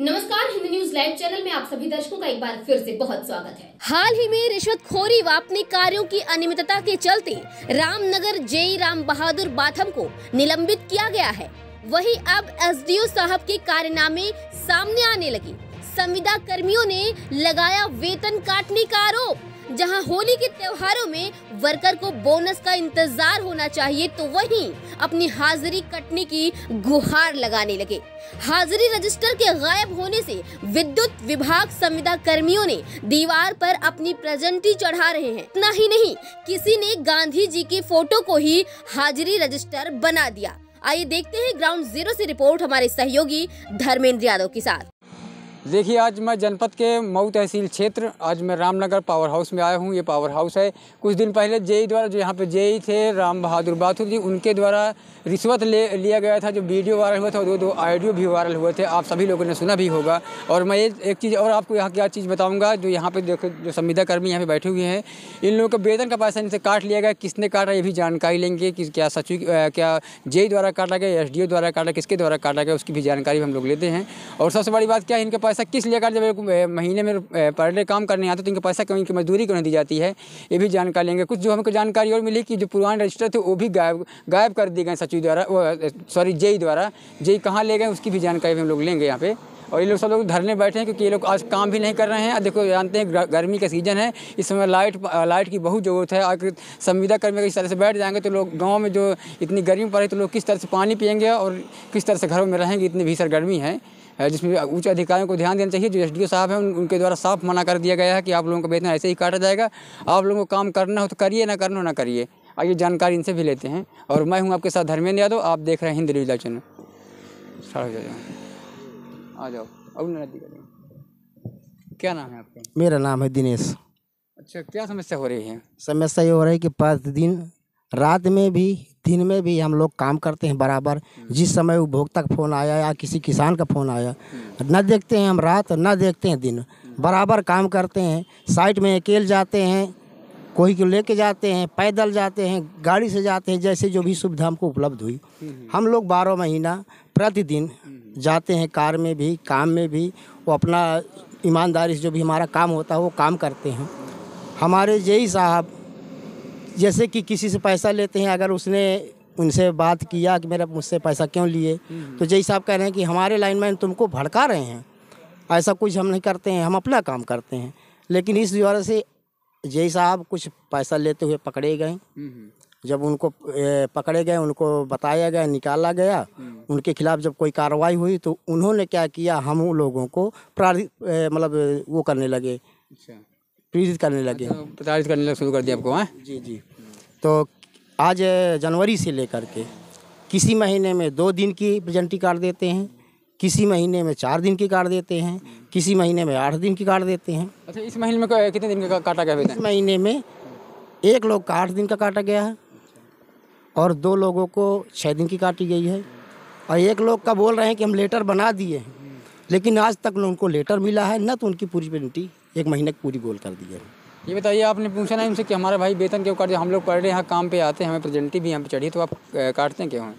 नमस्कार, Hindi news live channel में आप सभी दर्शकों का एक बार फिर से बहुत स्वागत है। हाल ही में रिश्वतखोरी व अपने कार्यों की अनियमितता के चलते रामनगर जेई राम बहादुर बाथम को निलंबित किया गया है। वहीं अब एसडीओ साहब के कारनामे सामने आने लगे। संविदा कर्मियों ने लगाया वेतन काटने का आरोप। जहां होली के त्योहारों में वर्कर को बोनस का इंतजार होना चाहिए, तो वहीं अपनी हाजिरी कटने की गुहार लगाने लगे। हाजिरी रजिस्टर के गायब होने से विद्युत विभाग संविदा कर्मियों ने दीवार पर अपनी प्रेजेंटी चढ़ा रहे हैं। इतना ही नहीं, किसी ने गांधी जी की फोटो को ही हाजिरी रजिस्टर बना दिया। आइए देखते हैं ग्राउंड जीरो से रिपोर्ट हमारे सहयोगी धर्मेंद्र यादव के साथ। देखिए, आज मैं जनपद के मऊ तहसील क्षेत्र, आज मैं रामनगर पावर हाउस में आया हूँ। ये पावर हाउस है। कुछ दिन पहले जेई द्वारा, जो यहाँ पे जेई थे राम बहादुर बाथुर जी, उनके द्वारा रिश्वत लिया गया था। जो वीडियो वायरल हुआ था और दो ऑडियो भी वायरल हुए थे, आप सभी लोगों ने सुना भी होगा। और मैं एक चीज़ और आपको यहाँ क्या चीज़ बताऊँगा। जो यहाँ पे देखो, जो संविदा कर्मी यहाँ पे बैठे हुए हैं, इन लोगों का वेतन का पैसा इनसे काट लिया गया। किसने काटा, ये भी जानकारी लेंगे कि क्या सचिव, क्या जेई द्वारा काटा गया, एसडीओ द्वारा काटा, किसके द्वारा काटा गया, उसकी भी जानकारी हम लोग लेते हैं। और सबसे बड़ी बात क्या है, इनका पैसा किस लिए काटा। जब महीने में पर डे काम करने आते तो इनका पैसा क्यों, इनकी मजदूरी क्यों नहीं दी जाती है, ये भी जानकारी लेंगे। कुछ जो हमको जानकारी और मिली कि जो पुराने रजिस्टर थे वो भी गायब कर दिए गए सचिव द्वारा, जेई द्वारा। जेई कहाँ ले गए उसकी भी जानकारी हम लोग लेंगे यहाँ पे। और ये लोग सब लोग धरने बैठे हैं क्योंकि ये लोग आज काम भी नहीं कर रहे हैं। देखो, जानते हैं गर्मी का सीज़न है, इस समय लाइट की बहुत ज़रूरत है। अगर संविदा कर्मी अगर इस तरह से बैठ जाएंगे तो लोग गांव में जो इतनी गर्मी पड़े तो लोग किस तरह से पानी पिएंगे और किस तरह से घरों में रहेंगे। इतनी भीषण गर्मी है, जिसमें उच्च अधिकारियों को ध्यान देना चाहिए। जो एसडीओ साहब हैं उनके द्वारा साफ मना कर दिया गया है कि आप लोगों का वेतन ऐसे ही काटा जाएगा। आप लोगों को काम करना हो तो करिए, ना करना हो ना करिए। आइए जानकारी इनसे भी लेते हैं। और मैं हूं आपके साथ धर्मेंद्र यादव, आप देख रहे हैं हिंदी न्यूज लाइव चैनल। आ जाओ। अब नदी क्या नाम है आपका? मेरा नाम है दिनेश। अच्छा, क्या समस्या हो रही है? समस्या ये हो रही है कि 5 दिन रात में भी दिन में भी हम लोग काम करते हैं बराबर। जिस समय उपभोक्ता का फ़ोन आया या किसी किसान का फ़ोन आया, न देखते हैं हम रात, न देखते हैं दिन, बराबर काम करते हैं। साइट में अकेले जाते हैं, कोई को लेके जाते हैं, पैदल जाते हैं, गाड़ी से जाते हैं, जैसे जो भी सुविधा हमको उपलब्ध हुई। हम लोग 12 महीना प्रतिदिन जाते हैं, कार में भी काम में भी। वो अपना ईमानदारी से जो भी हमारा काम होता है वो काम करते हैं। हमारे जेई साहब जैसे कि किसी से पैसा लेते हैं, अगर उसने उनसे बात किया कि मेरा मुझसे पैसा क्यों लिए, तो जेई साहब कह रहे हैं कि हमारे लाइनमैन तुमको भड़का रहे हैं। ऐसा कुछ हम नहीं करते हैं, हम अपना काम करते हैं। लेकिन इस वजह से जेई साहब कुछ पैसा लेते हुए पकड़े गए। जब उनको पकड़े गए, उनको बताया गया, निकाला गया, उनके खिलाफ जब कोई कार्रवाई हुई तो उन्होंने क्या किया, हम उन लोगों को मतलब वो करने लगे, प्रेरित करने लगे, प्रताड़ित करने लगे, शुरू कर दिया आपको? हाँ जी। तो आज जनवरी से लेकर के किसी महीने में 2 दिन की प्रेजेंटी काट देते हैं, किसी महीने में 4 दिन की काट देते हैं, किसी महीने में 8 दिन की काट देते हैं। अच्छा, इस महीने में कितने दिन का काटा गया वेतन? इस महीने में एक लोग का 8 दिन का काटा गया है और 2 लोगों को 6 दिन की काटी गई है। और एक लोग का बोल रहे हैं कि हम लेटर बना दिए हैं, लेकिन आज तक न उनको लेटर मिला है, न तो उनकी पूरी प्रेजेंटी 1 महीने की पूरी गोल कर दी है। ये बताइए, आपने पूछा ना उनसे कि हमारा भाई वेतन क्यों काटे? हम लोग पर डे यहाँ काम पे आते हैं, हमें प्रेजेंटी भी यहाँ पे चढ़ी, तो आप काटते हैं क्यों हैं?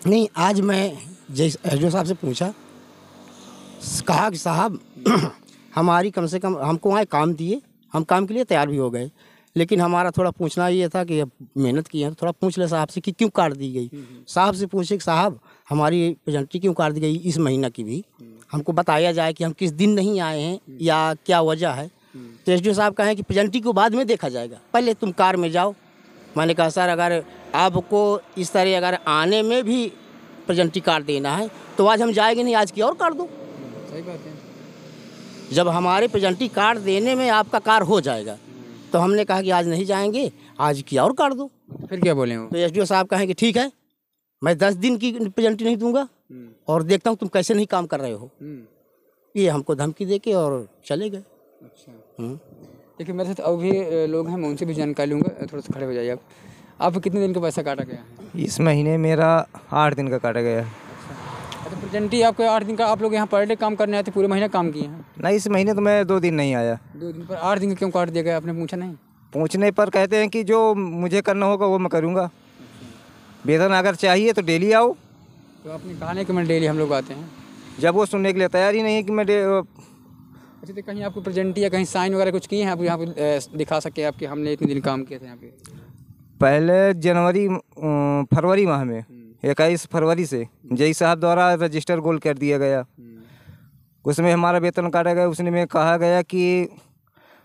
नहीं, आज मैं जैसे एसडीओ साहब से पूछा, कहा कि साहब हमारी कम से कम हमको वहाँ काम दिए, हम काम के लिए तैयार भी हो गए, लेकिन हमारा थोड़ा पूछना ये था कि मेहनत की है तो थोड़ा पूछ ले साहब से कि क्यों काट दी गई। साहब से पूछे कि साहब हमारी प्रेजेंटी क्यों काट दी गई, इस महीना की भी हमको बताया जाए कि हम किस दिन नहीं आए हैं या क्या वजह है। तो एसडीओ साहब कहें कि प्रेजेंटी को बाद में देखा जाएगा, पहले तुम कार में जाओ। मैंने कहा सर, अगर आपको इस तरह अगर आने में भी प्रेजेंटी काट देना है तो आज हम जाएंगे नहीं, आज की और काट दो। सही बात है। जब हमारे प्रेजेंटी काट देने में आपका कार हो जाएगा तो हमने कहा कि आज नहीं जाएंगे, आज की और काट दो। फिर क्या बोले वो? तो एसडीओ साहब कहें कि ठीक है, मैं 10 दिन की प्रेजेंटी नहीं दूंगा और देखता हूँ तुम कैसे नहीं काम कर रहे हो। ये हमको धमकी दे के और चले गए। अच्छा, देखिए मेरे साथ अभी लोग हैं, मैं उनसे भी जानकारी लूँगा। थोड़ा सा खड़े हो जाइए आप कितने दिन का पैसा काटा गया है? इस महीने मेरा 8 दिन का काटा गया है। अच्छा, प्रेजेंटी आपको 8 दिन का, आप लोग यहाँ पर डे काम करने आते, पूरे महीने काम किए हैं? नहीं, इस महीने तो मैं 2 दिन नहीं आया। 2 दिन पर 8 दिन का क्यों काट दिया गया, आपने पूछा नहीं? पूछने पर कहते हैं कि जो मुझे करना होगा वो मैं करूँगा। वेतन अगर चाहिए तो डेली आओ। तो आपने कहा नहीं कि मैं डेली हम लोग आते हैं? जब वो सुनने के लिए तैयार ही नहीं है कि मैं अच्छा, तो कहीं आपको प्रेजेंट या कहीं साइन वगैरह कुछ किए हैं आप यहाँ पे दिखा सके आपके हमने इतने दिन काम किए थे यहाँ पे? पहले फरवरी माह में 21 फरवरी से जय साहब द्वारा रजिस्टर गोल कर दिया गया। उसमें हमारा वेतन काटा गया। उसने में कहा गया कि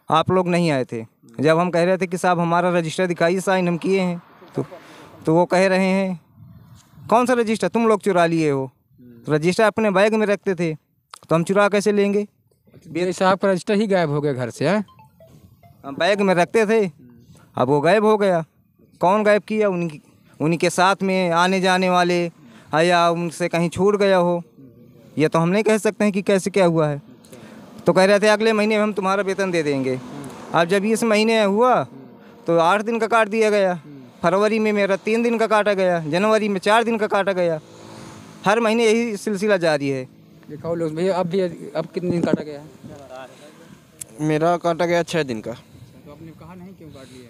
आप लोग नहीं आए थे। जब हम कह रहे थे कि साहब हमारा रजिस्टर दिखाइए, साइन हम किए हैं, तो वो कह रहे हैं कौन सा रजिस्टर, तुम लोग चुरा लिए हो। रजिस्टर अपने बैग में रखते थे तो हम चुरा कैसे लेंगे? जय साहब का रजिस्टर ही गायब हो गया घर से? हम बैग में रखते थे, अब वो गायब हो गया। कौन गायब किया? उन्हीं के साथ में आने जाने वाले, या उनसे कहीं छूट गया हो। ये तो हम नहीं कह सकते हैं कि कैसे क्या हुआ है। तो कह रहे थे अगले महीने में हम तुम्हारा वेतन दे देंगे। अब जब इस महीने हुआ तो 8 दिन का काट दिया गया। फरवरी में मेरा 3 दिन का काटा गया, जनवरी में 4 दिन का काटा गया। हर महीने यही सिलसिला जारी है। दिखाओ लोग भैया, अब कितने दिन काटा गया है? मेरा काटा गया 6 दिन का। तो आपने कहा नहीं क्यों काट लिया?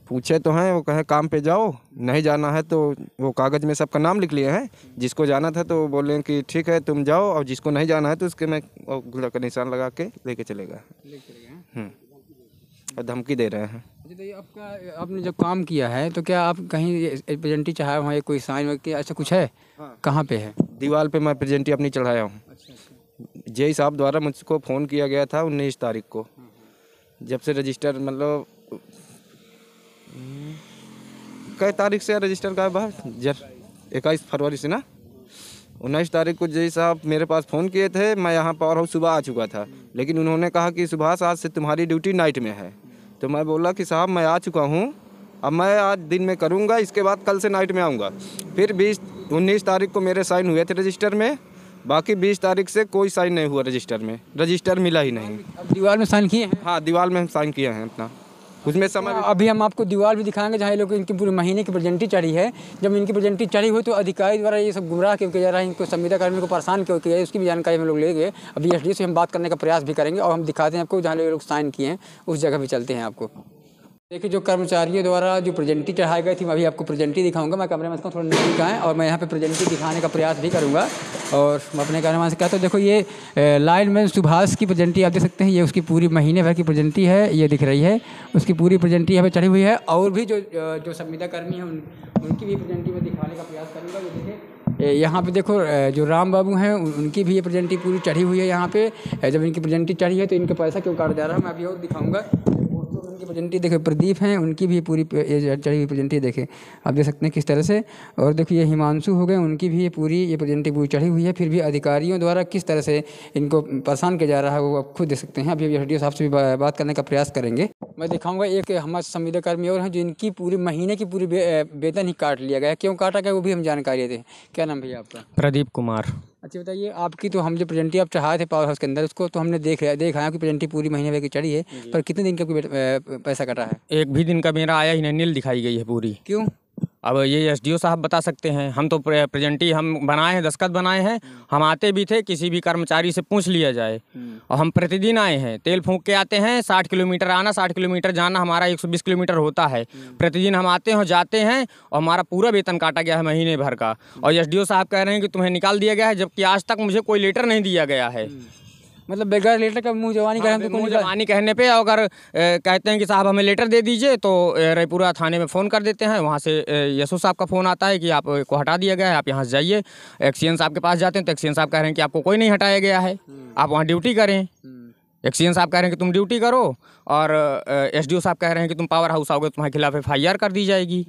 पूछे तो हैं, वो कहे काम पे जाओ, नहीं जाना है तो वो कागज़ में सबका नाम लिख लिए हैं। जिसको जाना था तो बोले कि ठीक है तुम जाओ, और जिसको नहीं जाना है तो उसके मैं गुल्ला का निशान लगा के लेके चलेगा। और धमकी दे रहे हैं। अच्छा, तो आपने जब काम किया है तो क्या आप कहीं प्रेजेंटी चाहे वहाँ कोई साइन वगैरह ऐसा कुछ है? कहाँ पे है? दीवार पे मैं प्रेजेंटी अपनी चढ़ाया हूँ। जय साहब द्वारा मुझको फ़ोन किया गया था 19 तारीख को। जब से रजिस्टर मतलब कई तारीख से रजिस्टर का बाहर 21 फरवरी से ना 19 तारीख को जय साहब मेरे पास फ़ोन किए थे। मैं यहाँ पावर हाउस सुबह आ चुका था, लेकिन उन्होंने कहा कि सुभाष आज से तुम्हारी ड्यूटी नाइट में है। तो मैं बोला कि साहब मैं आ चुका हूँ, अब मैं आज दिन में करूँगा, इसके बाद कल से नाइट में आऊँगा। फिर 19 तारीख को मेरे साइन हुए थे रजिस्टर में, बाकी 20 तारीख से कोई साइन नहीं हुआ रजिस्टर में। रजिस्टर मिला ही नहीं। अब दीवार में साइन किए हैं? हाँ, दीवार में हम साइन किए हैं अपना। उसमें समय अभी हम आपको दीवार भी दिखाएंगे जहाँ लोग इनकी पूरे महीने की प्रेजेंटी चढ़ी है। जब इनकी प्रेजेंटी चढ़ी हुई तो अधिकारी द्वारा ये सब गुमराह क्यों किया जा रहा है, इनको संविदा कर्मी को परेशान क्यों किया है, उसकी भी जानकारी हम लोग लेंगे। अभी एसडीओ से हम बात करने का प्रयास भी करेंगे और हम दिखाते हैं आपको जहाँ लोग साइन किए हैं उस जगह भी चलते हैं आपको। देखिए, जो कर्मचारियों द्वारा जो प्रेजेंटी चढ़ाई गई थी मैं अभी आपको प्रेजेंटी दिखाऊंगा। मैं कैमरे में इसको थोड़ा नज़दीक आएँ और मैं यहाँ पे प्रेजेंटी दिखाने का प्रयास भी करूँगा। और मैं अपने कैमरा से कहता हूँ, देखो ये लाइन में सुभाष की प्रेजेंटी आप देख सकते हैं। ये उसकी पूरी महीने भर की प्रेजेंटी है, ये दिख रही है। उसकी पूरी प्रेजेंटी यहाँ पे चढ़ी हुई है। और भी जो संविदा कर्मी हैं उनकी भी प्रेजेंटी में दिखाने का प्रयास करूँगा। ये देखिए, यहाँ पे देखो जो राम बाबू हैं उनकी भी ये प्रेजेंटी पूरी चढ़ी हुई है। यहाँ पे जब इनकी प्रेजेंटी चढ़ी है तो इनका पैसा क्यों काटा जा रहा है मैं अभी और दिखाऊँगा। उनकी प्रेजेंटी देखिए, प्रदीप हैं, उनकी भी पूरी चढ़ी हुई प्रेजेंटी देखें, आप देख सकते हैं किस तरह से। और देखिए, ये हिमांशु हो गए, उनकी भी ये प्रेजेंटी पूरी चढ़ी हुई है। फिर भी अधिकारियों द्वारा किस तरह से इनको परेशान किया जा रहा है वो आप खुद देख सकते हैं। अभी एसडीओ साहब से भी बात करने का प्रयास करेंगे। मैं दिखाऊंगा एक हमारे संविदा कर्मी और हैं जिनकी पूरी महीने की पूरी वेतन ही काट लिया गया। क्यों काटा गया वो भी हम जानकारी दें। क्या नाम भैया आपका? प्रदीप कुमार। अच्छा, बताइए, आपकी तो हम जो प्रेजेंटी आप चढ़ाए थे पावर हाउस के अंदर उसको तो हमने देखा है कि प्रेजेंटी पूरी महीने भर की चढ़ी है, पर कितने दिन का पैसा कटा है? एक भी दिन का मेरा आया ही नहीं, नील दिखाई गई है पूरी। क्यों? अब ये एसडीओ साहब बता सकते हैं। हम तो प्रेजेंटी हम बनाए हैं, दस्तखत बनाए हैं। हम आते भी थे, किसी भी कर्मचारी से पूछ लिया जाए। और हम प्रतिदिन आए हैं, तेल फूंक के आते हैं। 60 किलोमीटर आना, 60 किलोमीटर जाना, हमारा 120 किलोमीटर होता है। प्रतिदिन हम आते हैं, जाते हैं, और हमारा पूरा वेतन काटा गया है महीने भर का। और एसडीओ साहब कह रहे हैं कि तुम्हें निकाल दिया गया है, जबकि आज तक मुझे कोई लेटर नहीं दिया गया है। मतलब बगैर लेटर का मुँह जवानी कहने पे अगर कहते हैं कि साहब हमें लेटर दे दीजिए तो रायपुरा थाने में फ़ोन कर देते हैं। वहाँ से यशो साहब का फ़ोन आता है कि आपको हटा दिया गया है, आप यहाँ से जाइए। एक्सीएन साहब के पास जाते हैं तो एक्सीएन साहब कह रहे हैं कि आपको कोई नहीं हटाया गया है, आप वहाँ ड्यूटी करें। एक्सीएन साहब कह रहे हैं कि तुम ड्यूटी करो, और एसडीओ साहब कह रहे हैं कि तुम पावर हाउस आओगे तुम्हारे खिलाफ FIR कर दी जाएगी।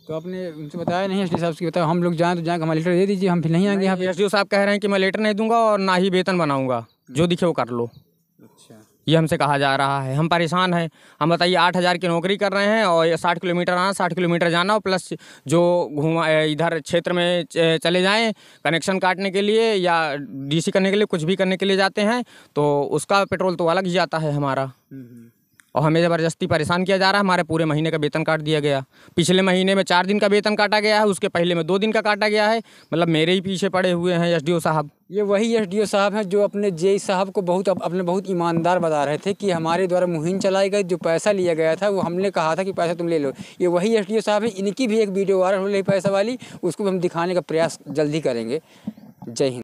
तो आपने उनसे बताया नहीं? एसडीओ साहब से बताया हम लोग जाएँ तो जाएँ, हमारा लेटर दे दीजिए, हम फिर नहीं आएंगे यहाँ पे। एसडीओ साहब कह रहे हैं कि मैं लेटर नहीं दूंगा और ना ही वेतन बनाऊंगा, जो दिखे वो कर लो। अच्छा, ये हमसे कहा जा रहा है। हम परेशान हैं। हम बताइए 8,000 की नौकरी कर रहे हैं और 60 किलोमीटर आना, 60 किलोमीटर जाना, और प्लस जो इधर क्षेत्र में चले जाएं कनेक्शन काटने के लिए या डीसी करने के लिए, कुछ भी करने के लिए जाते हैं तो उसका पेट्रोल तो अलग ही जाता है हमारा। और हमें ज़बरदस्ती परेशान किया जा रहा है। हमारे पूरे महीने का वेतन काट दिया गया। पिछले महीने में 4 दिन का वेतन काटा गया है, उसके पहले में 2 दिन का काटा गया है। मतलब मेरे ही पीछे पड़े हुए हैं एसडीओ साहब। ये वही एसडीओ साहब हैं जो अपने जेई साहब को बहुत ईमानदार बता रहे थे कि हमारे द्वारा मुहिम चलाई गई, जो पैसा लिया गया था वो हमने कहा था कि पैसा तुम ले लो। ये वही एसडीओ साहब हैं। इनकी भी एक वीडियो वायरल हो रही पैसा वाली, उसको भी हम दिखाने का प्रयास जल्दी करेंगे। जय हिंद।